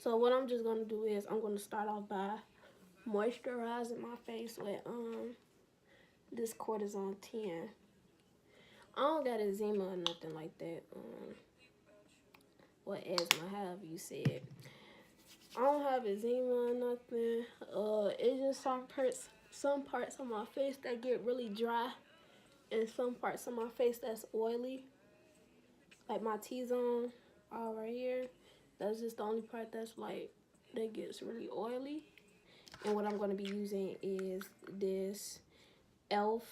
So what I'm just gonna do is I'm gonna start off by moisturizing my face with this cortisone 10. I don't got eczema or nothing like that. Or asthma, however you say it. I don't have eczema or nothing. It's just some parts of my face that get really dry, and some parts of my face that's oily. Like my T-zone, all right here. That's just the only part that's like that gets really oily. And what I'm gonna be using is this e.l.f.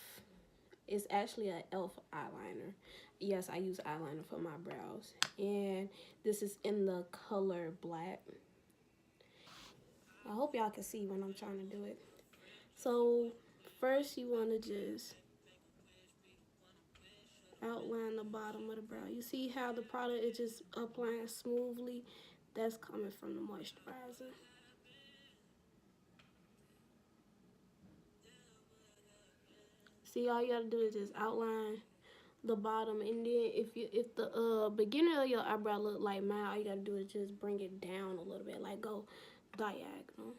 It's actually an e.l.f. eyeliner. Yes, I use eyeliner for my brows, and this is in the color black. I hope y'all can see when I'm trying to do it. So first you want to just outline the bottom of the brow. You see how the product is just applying smoothly? That's coming from the moisturizer. See, all you gotta do is just outline the bottom, and then if the beginning of your eyebrow look like mine, all you gotta do is just bring it down a little bit, like go diagonal.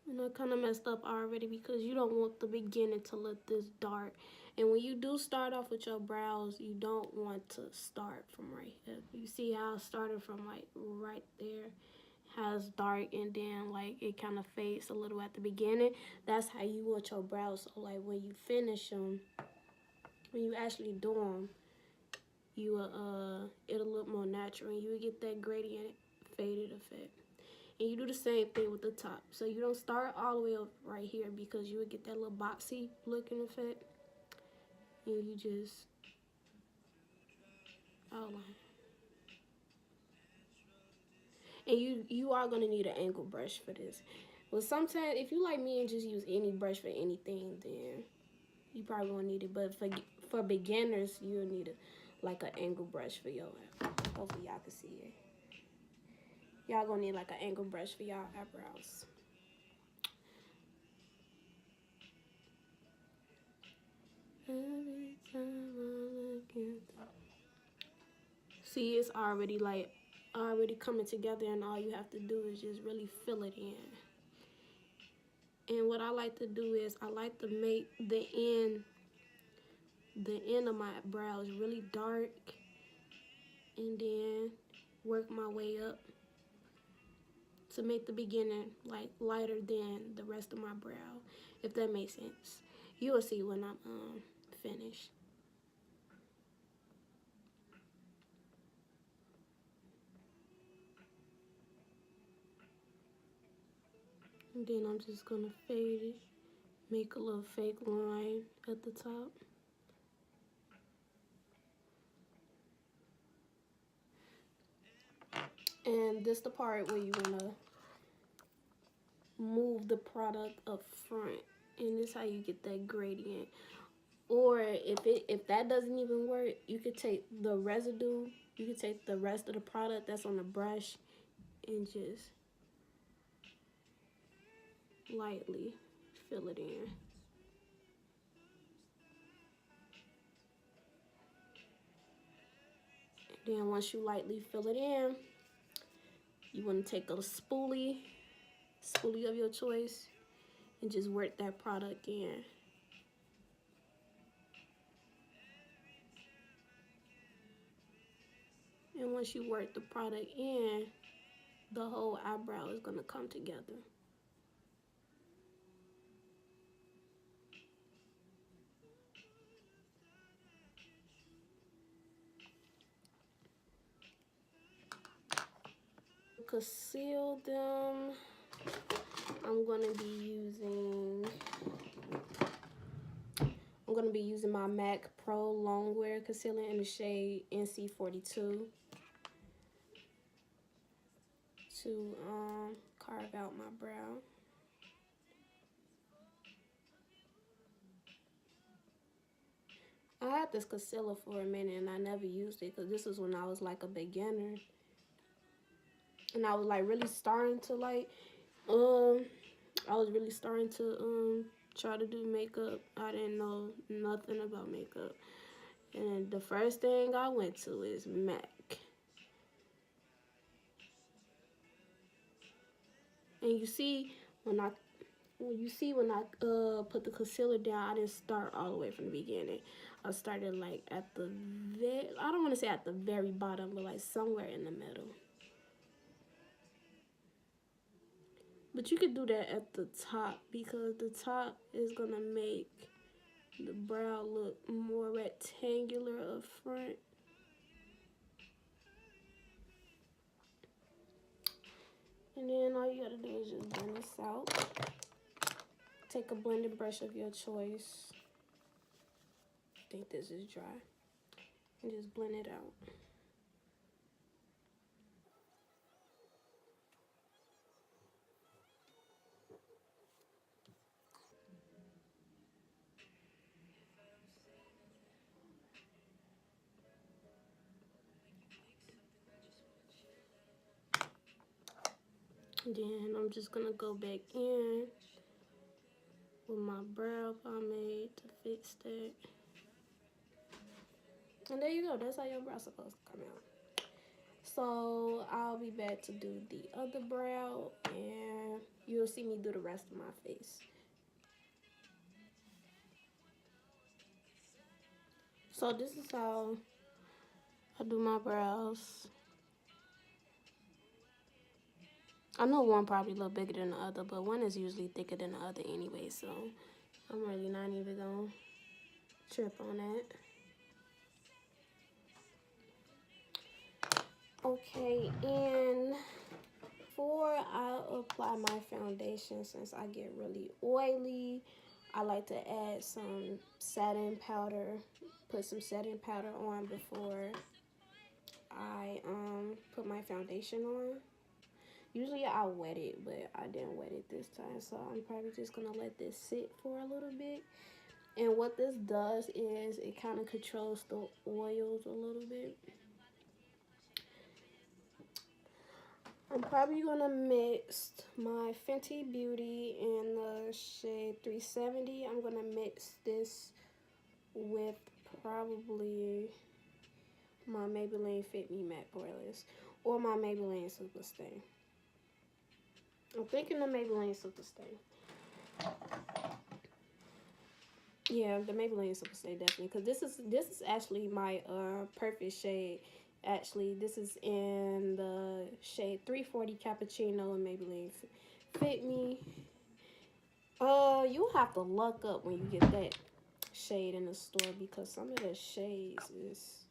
And I kind of messed up already because you don't want the beginning to look this dark. And when you do start off with your brows, you don't want to start from right here. You see how I started from like right there? How it's dark and then like it kind of fades a little at the beginning. That's how you want your brows. So like when you finish them, when you actually do them, you it'll look more natural and you will get that gradient faded effect. And you do the same thing with the top. So you don't start all the way up right here because you would get that little boxy looking effect. And you just outline. And you are going to need an angle brush for this. But sometimes, if you like me and just use any brush for anything, then you probably won't need it. But for beginners, you'll need like an angle brush for your hopefully y'all can see it. Y'all gonna need like an angle brush for y'all eyebrows. Every time I look at see, it's already coming together, and all you have to do is just really fill it in. And what I like to do is I like to make the end of my brows really dark, and then work my way up to make the beginning like lighter than the rest of my brow, if that makes sense. You will see when I'm finished. And then I'm just gonna fade it, make a little fake line at the top. And this the part where you wanna move the product up front, and this is how you get that gradient. Or if that doesn't even work, you could take the residue, you could take the rest of the product that's on the brush and just lightly fill it in. And then once you lightly fill it in, you want to take a spoolie of your choice and just work that product in. And once you work the product in, the whole eyebrow is going to come together. Conceal them. I'm going to be using my MAC Pro Longwear Concealer in the shade NC42 to carve out my brow. I had this concealer for a minute and I never used it because this was when I was like a beginner. And I was like really starting to try to do makeup. I didn't know nothing about makeup. And the first thing I went to is MAC. And you see when I put the concealer down, I didn't start all the way from the beginning. I started like at the I don't want to say at the very bottom, but like somewhere in the middle. But you could do that at the top because the top is gonna make the brow look more rectangular up front. And then all you gotta do is just blend this out. Take a blending brush of your choice. I think this is dry. And just blend it out. Then I'm just gonna go back in with my brow pomade to fix that. And there you go. That's how your brow's supposed to come out. So I'll be back to do the other brow, and you'll see me do the rest of my face. So this is how I do my brows. I know one probably a little bigger than the other, but one is usually thicker than the other anyway, so I'm really not even gonna trip on that. Okay, and before I apply my foundation, since I get really oily, I like to add some setting powder, put some setting powder on before I put my foundation on. Usually I wet it, but I didn't wet it this time, so I'm probably just gonna let this sit for a little bit. And what this does is it kind of controls the oils a little bit. I'm probably gonna mix my Fenty Beauty in the shade 370. I'm gonna mix this with probably my Maybelline Fit Me Matte Poreless or my Maybelline Super Stay. I'm thinking the Maybelline Super Stay. Yeah, the Maybelline Super Stay definitely, because this is actually my perfect shade. Actually, this is in the shade 340 Cappuccino and Maybelline Fit Me. You'll have to luck up when you get that shade in the store because some of the shades is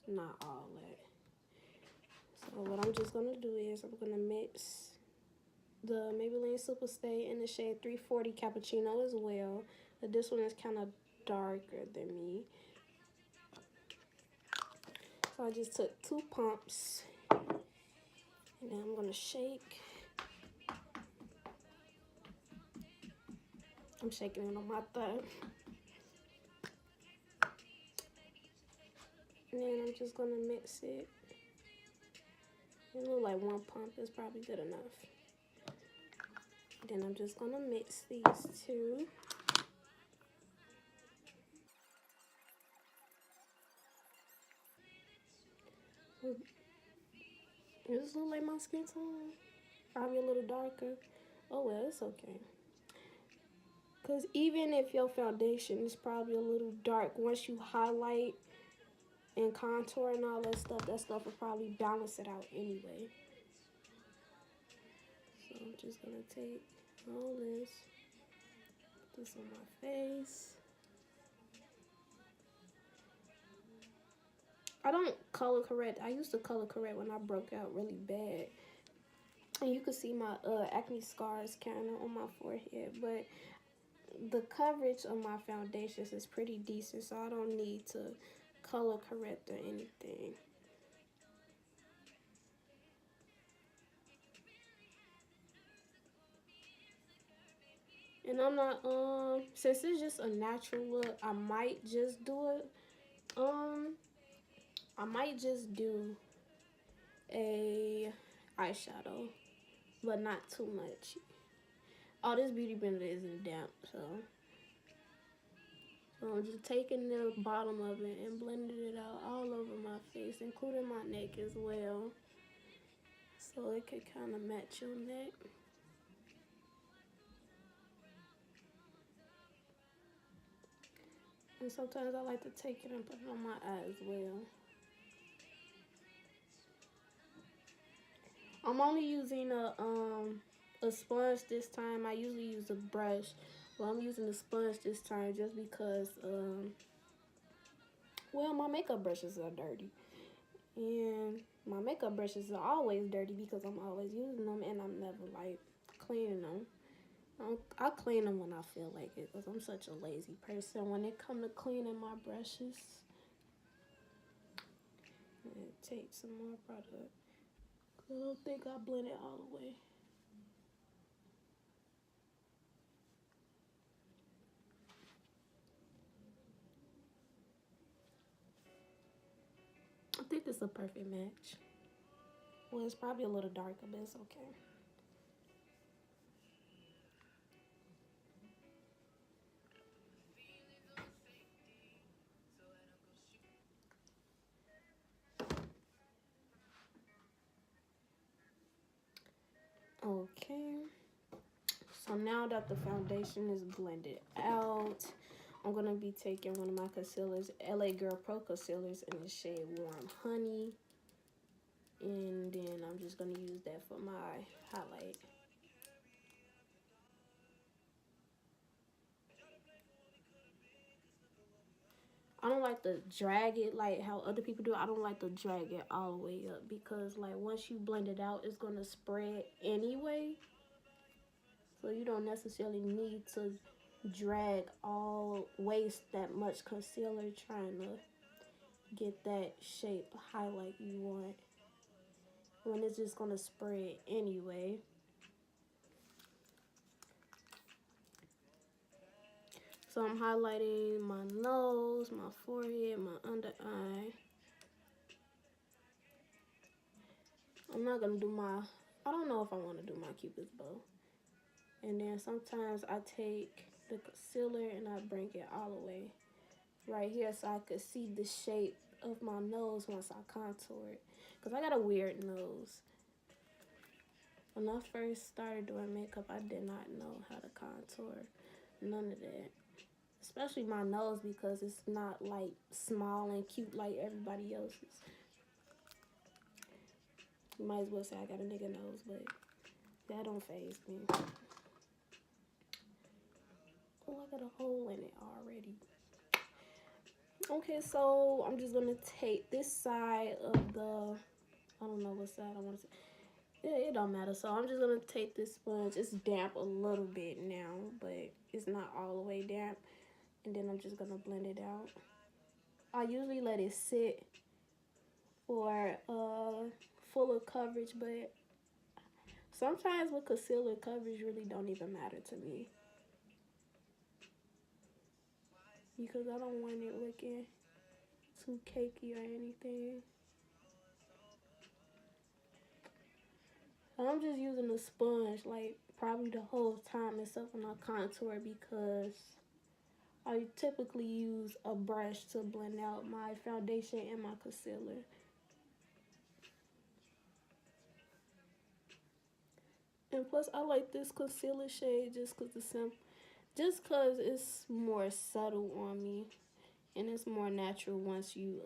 not all that. So what I'm just gonna do is I'm gonna mix the Maybelline Super Stay in the shade 340 Cappuccino as well. But this one is kind of darker than me. So I just took 2 pumps. And then I'm gonna shake. I'm shaking it on my thumb. And then I'm just gonna mix it. It looks like 1 pump is probably good enough. Then I'm just gonna mix these two. Does this look like my skin tone? Probably a little darker. Oh well, it's okay. Because even if your foundation is probably a little dark, once you highlight and contour and all that stuff will probably balance it out anyway. So I'm just going to take all this on my face. I don't color correct. I used to color correct when I broke out really bad. And you can see my acne scars kind of on my forehead. But the coverage of my foundations is pretty decent, so I don't need to color correct or anything. And I'm not, since it's just a natural look, I might just do it, I might just do a eyeshadow, but not too much. Oh, this beauty blender isn't damp, so So I'm just taking the bottom of it and blending it out all over my face, including my neck as well. So it could kind of match your neck. And sometimes I like to take it and put it on my eye as well. I'm only using a sponge this time. I usually use a brush, but I'm using a sponge this time just because well, my makeup brushes are dirty. And my makeup brushes are always dirty because I'm always using them and I'm never like cleaning them. I clean them when I feel like it because I'm such a lazy person. When it comes to cleaning my brushes, take some more product. I don't think I blend it all the way. I think it's a perfect match. Well, it's probably a little darker, but it's okay. Okay. So now that the foundation is blended out, I'm going to be taking one of my concealers, LA Girl Pro Concealers in the shade Warm Honey. And then I'm just going to use that for my highlight. I don't like to drag it like how other people do. I don't like to drag it all the way up because like once you blend it out, it's going to spread anyway. So you don't necessarily need to drag waste that much concealer trying to get that shape highlight you want when it's just going to spread anyway. So I'm highlighting my nose, my forehead, my under eye. I'm not going to do I don't know if I want to do my Cupid's bow. And then sometimes I take the concealer and I bring it all the way right here so I could see the shape of my nose once I contour it. Because I got a weird nose. When I first started doing makeup, I did not know how to contour. None of that. Especially my nose because it's not like small and cute like everybody else's. You might as well say I got a nigga nose, but that don't faze me. Oh, I got a hole in it already. Okay, so I'm just gonna take this side of the, I don't know what side I want to say. It don't matter. So I'm just gonna take this sponge. It's damp a little bit now, but it's not all the way damp. And then I'm just gonna blend it out. I usually let it sit for fuller coverage, but sometimes with concealer, coverage really don't even matter to me. Because I don't want it looking too cakey or anything. I'm just using a sponge like probably the whole time except when I contour because I typically use a brush to blend out my foundation and my concealer. And plus I like this concealer shade just because it's more subtle on me and it's more natural once you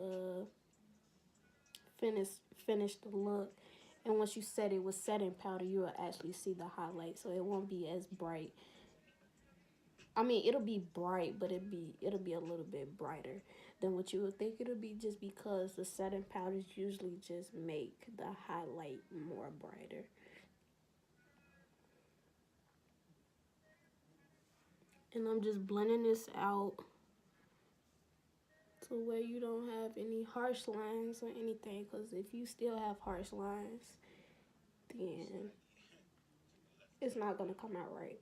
finish the look. And once you set it with setting powder, you will actually see the highlight, so it won't be as bright. I mean, it'll be bright, but it'll be a little bit brighter than what you would think it'll be just because the setting powders usually just make the highlight more brighter. And I'm just blending this out to where you don't have any harsh lines or anything, because if you still have harsh lines, then it's not going to come out right.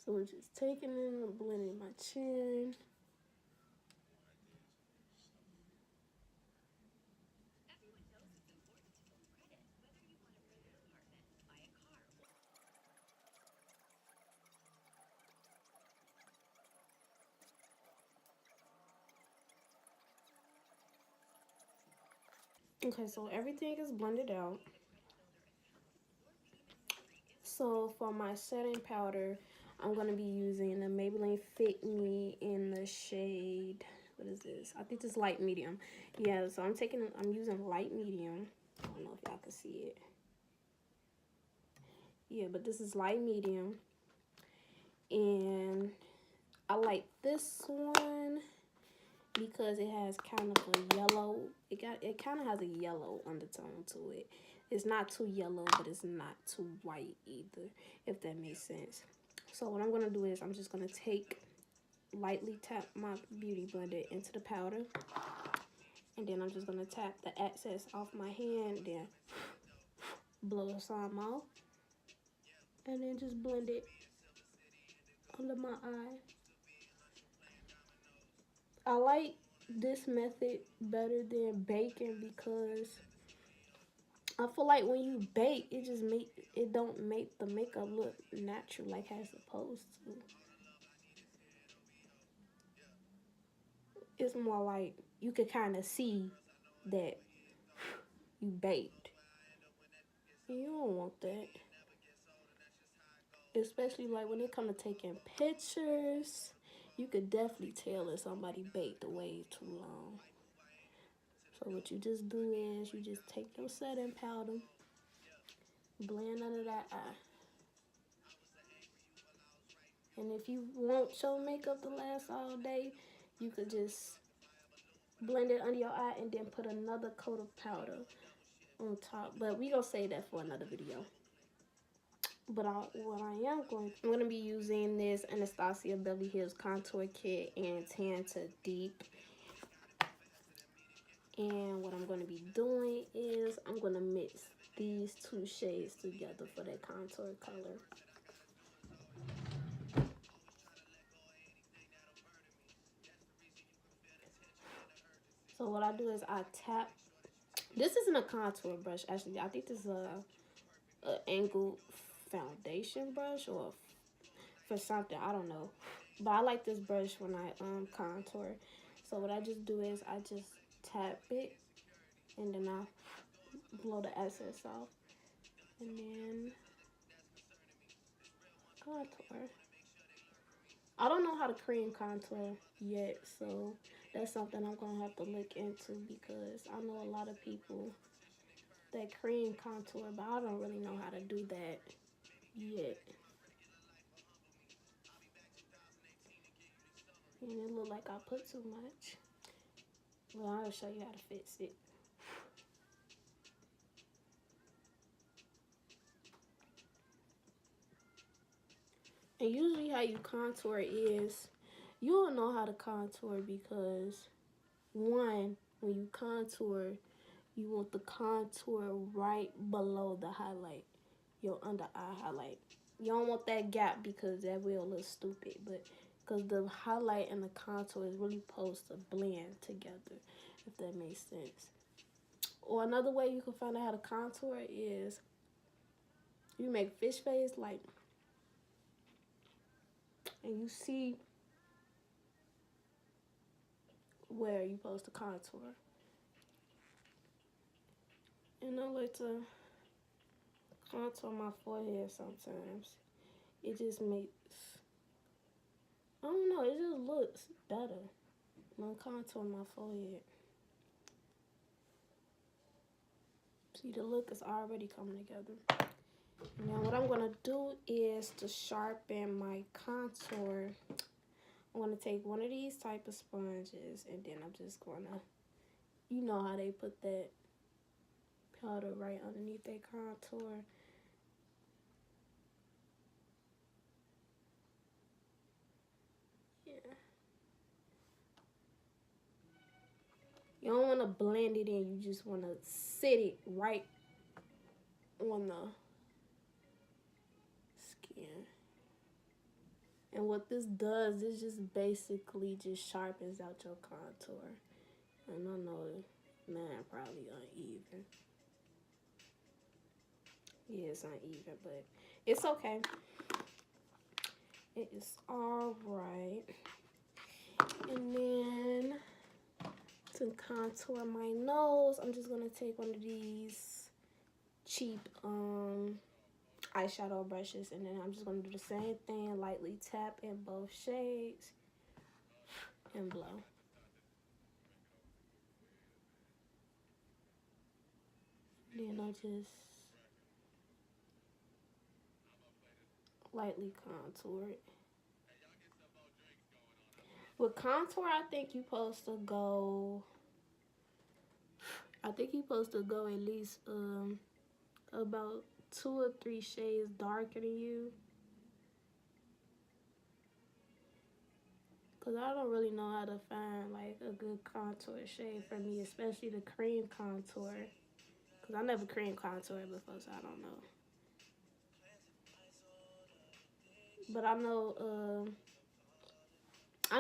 So I'm just taking it and blending my chin. Okay, so everything is blended out. So for my setting powder, I'm going to be using the Maybelline Fit Me in the shade, what is this? I think it's light medium. Yeah, so I'm using light medium. I don't know if y'all can see it. Yeah, but this is light medium. And I like this one because it has kind of a yellow, it kind of has a yellow undertone to it. It's not too yellow, but it's not too white either, if that makes sense. So what I'm going to do is I'm just going to lightly tap my beauty blender into the powder. And then I'm just going to tap the excess off my hand, then blow some off. And then just blend it under my eye. I like this method better than baking because I feel like when you bake, it don't make the makeup look natural like how it's supposed to. It's more like you could kind of see that you baked. And you don't want that. Especially like when it comes to taking pictures, you could definitely tell if somebody baked way too long. So what you just do is you just take your setting powder, blend under that eye. And if you want your makeup to last all day, you could just blend it under your eye and then put another coat of powder on top. But we gonna save that for another video. But I'm gonna be using this Anastasia Beverly Hills Contour Kit in Tan to Deep. And what I'm gonna be doing is I'm gonna mix these two shades together for that contour color. So what I do is I tap. This isn't a contour brush, actually. I think this is a angled foundation brush or for something, I don't know. But I like this brush when I contour. So what I just do is I just tap it and then I blow the excess off and then contour. I don't know how to cream contour yet, so that's something I'm gonna have to look into because I know a lot of people that cream contour, but I don't really know how to do that yet. And it look like I put too much. Well, I'll show you how to fix it. And usually how you contour is, you don't know how to contour because, one, when you contour, you want the contour right below the highlight, your under eye highlight. You don't want that gap because that will look stupid, but because the highlight and the contour is really supposed to blend together, if that makes sense. Or another way you can find out how to contour is you make fish face like, and you see where you're supposed to contour. And I like to contour my forehead sometimes. It just makes, I don't know, it just looks better when I contour my forehead. See, the look is already coming together. Now what I'm gonna do is to sharpen my contour. I'm gonna take one of these type of sponges and then I'm just gonna, you know how they put that powder right underneath their contour. Yeah. You don't want to blend it in. You just want to sit it right on the skin. And what this does is just basically just sharpens out your contour. And I know mine probably uneven. Yeah, it's uneven, but it's okay. It is all right. And then To contour my nose, I'm just gonna take one of these cheap eyeshadow brushes, and then I'm just gonna do the same thing, lightly tap in both shades and blow. Then I just lightly contour it. With contour, I think you're supposed to go at least about 2 or 3 shades darker than you. Cause I don't really know how to find like a good contour shade for me, especially the cream contour. Cause I never cream contoured before, so I don't know. But I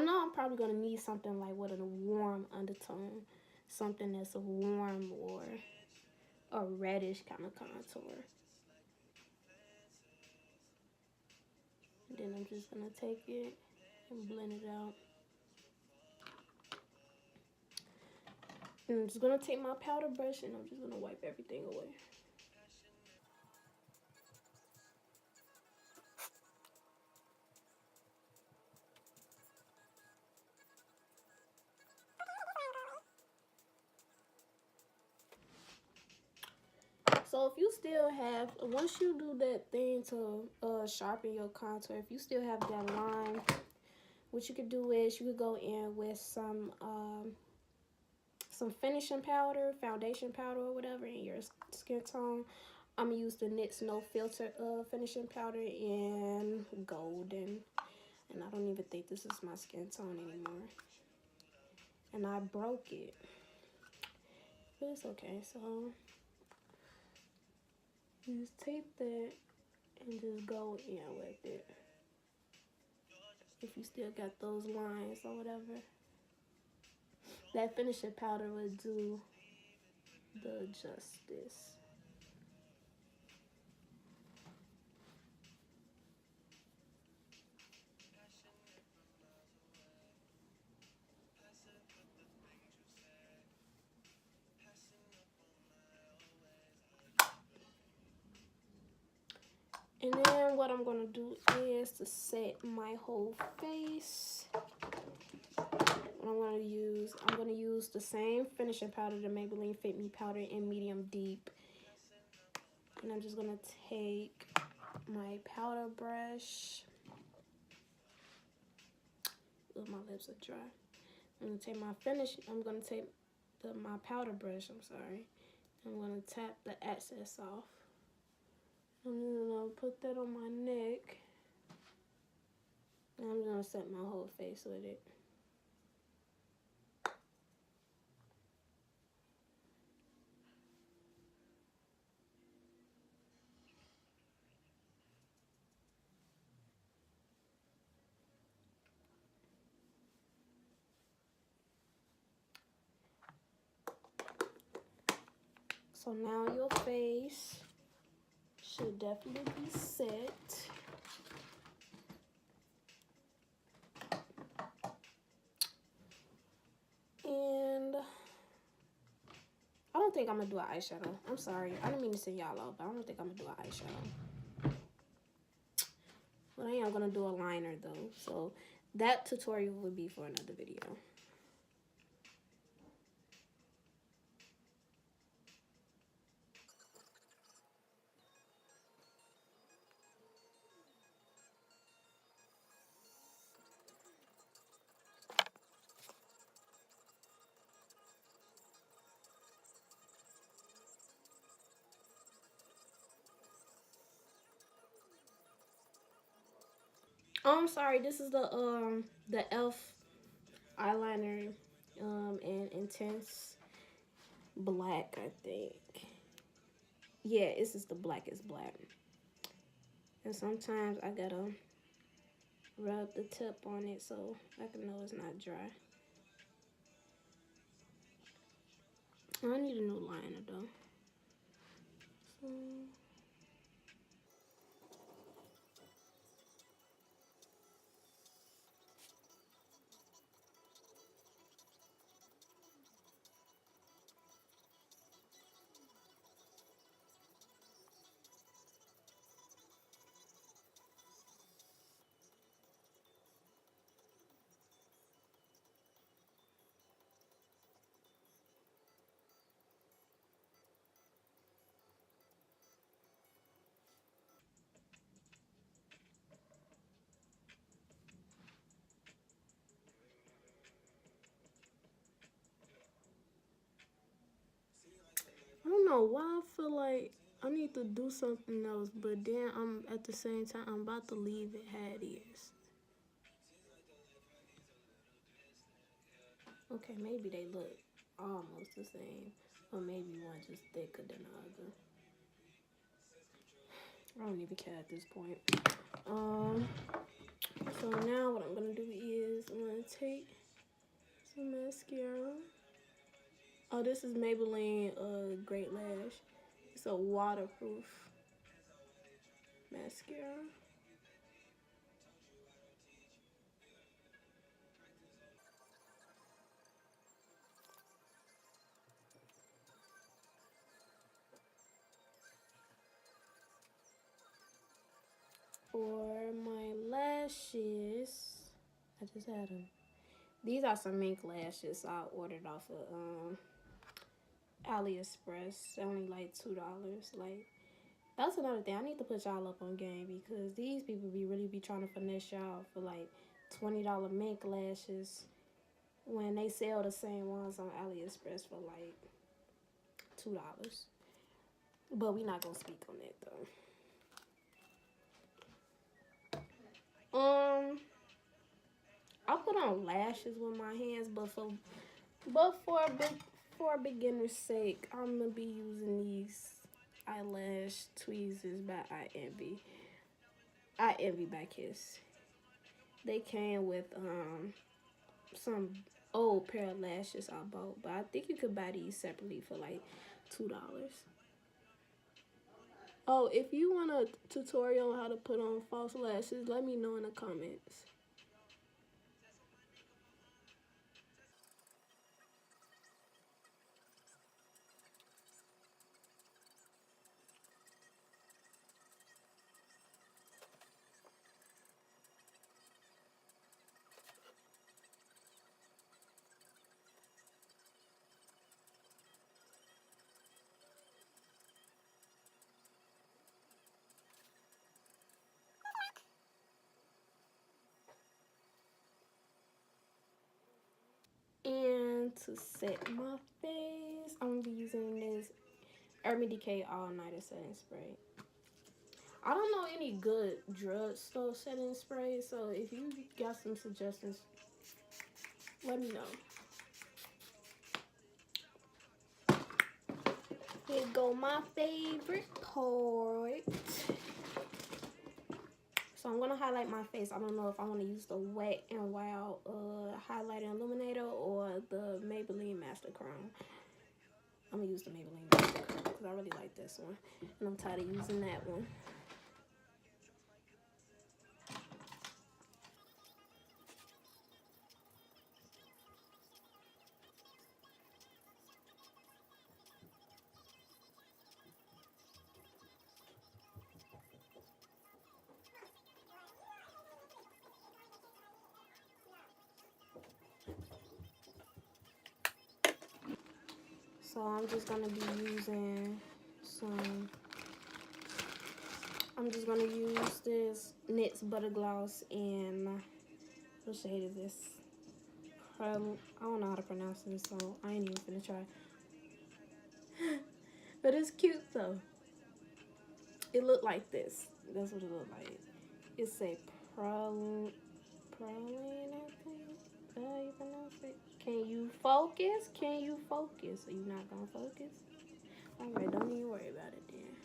know I'm probably gonna need something like with a warm undertone, something that's a warm or a reddish kind of contour. And then I'm just gonna take it and blend it out. And I'm just gonna take my powder brush and I'm just gonna wipe everything away. So if you still have, once you do that thing to sharpen your contour, if you still have that line, what you could do is you could go in with some finishing powder, foundation powder or whatever in your skin tone. I'm gonna use the NYX No Filter finishing powder in golden. And I don't even think this is my skin tone anymore. And I broke it. But it's okay, so you just take that and just go in with it. If you still got those lines or whatever. That finishing powder would do the justice. And then what I'm going to do is to set my whole face. What I'm going to use the same finishing powder, the Maybelline Fit Me powder in medium deep. And I'm just going to take my powder brush. Oh, my lips are dry. I'm going to take my powder brush, I'm sorry. I'm going to tap the excess off. I'm going to put that on my neck. And I'm going to set my whole face with it. So now your face should definitely be set. And I don't think I'm gonna do an eyeshadow. I'm sorry, I didn't mean to send y'all off, but I don't think I'm gonna do an eyeshadow. But I am gonna do a liner though, so that tutorial will be for another video. Oh, I'm sorry, this is the e.l.f. eyeliner in Intense Black, I think. Yeah, this is the Blackest Black. And sometimes I gotta rub the tip on it so I can know it's not dry. I need a new liner though. So know why I feel like I need to do something else, but then I'm at the same time I'm about to leave it how it is. Okay, maybe they look almost the same, or maybe one just thicker than the other. I don't even care at this point. So now what I'm gonna do is I'm gonna take some mascara. Oh, this is Maybelline Great Lash. It's a waterproof mascara. For my lashes, I just had them. These are some mink lashes I ordered off of AliExpress. Only like $2. Like, that's another thing. I need to put y'all up on game because these people really be trying to finesse y'all for like $20 mink lashes when they sell the same ones on AliExpress for like $2. But we not gonna speak on that though. I put on lashes with my hands, but for a beginner's sake, I'm gonna be using these eyelash tweezers by I Envy by Kiss. They came with some old pair of lashes I bought, but I think you could buy these separately for like $2. Oh, if you want a tutorial on how to put on false lashes, let me know in the comments. And to set my face, I'm gonna be using this Decay All Nighter Setting Spray. I don't know any good drugstore setting spray, so if you got some suggestions, let me know. Here go my favorite part. So I'm gonna highlight my face. I don't know if I want to use the Wet n Wild highlighter illuminator or the Maybelline Master Chrome. I'm gonna use the Maybelline Master Chrome because I really like this one, and I'm tired of using that one. So I'm just gonna be using I'm just gonna use this NYX Butter Gloss and what shade is this? I don't know how to pronounce this, so I ain't even gonna try. But it's cute though. It looked like this. That's what it looked like. It's a Praline, I think. How you pronounce it? Can you focus? Can you focus? Are you not gonna focus? Alright, don't even worry about it then.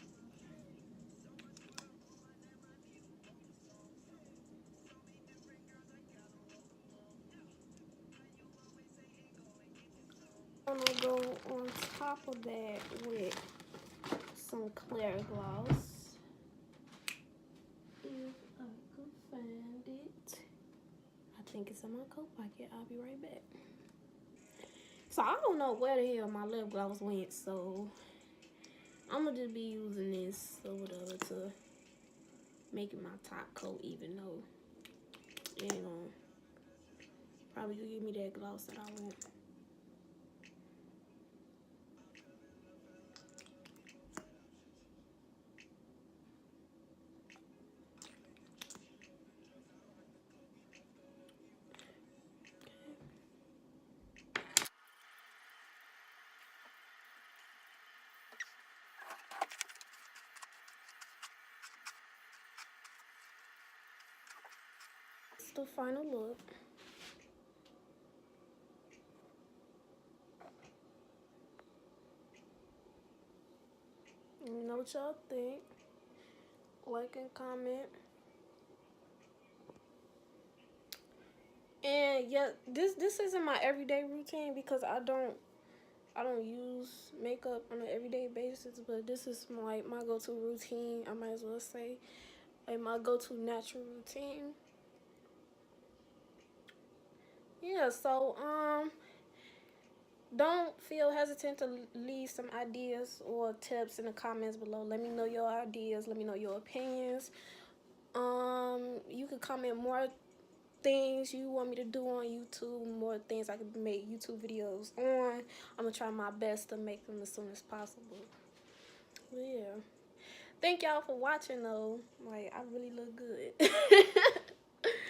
I'm gonna go on top of that with some clear gloss. If I can find it. I think it's in my coat pocket. I'll be right back. So I don't know where the hell my lip gloss went, so I'm gonna just be using this or whatever to make it my top coat, even though it ain't gonna probably give me that gloss that I want. the final look. Let me know what y'all think. Like and comment. And yeah, this isn't my everyday routine because I don't use makeup on an everyday basis, but this is like my go-to routine. I might as well say like my go-to natural routine. Yeah, so don't feel hesitant to leave some ideas or tips in the comments below. Let me know your ideas. Let me know your opinions. You can comment more things you want me to do on YouTube, more things I could make YouTube videos on. I'm gonna try my best to make them as soon as possible. But yeah. Thank y'all for watching though. Like, I really look good.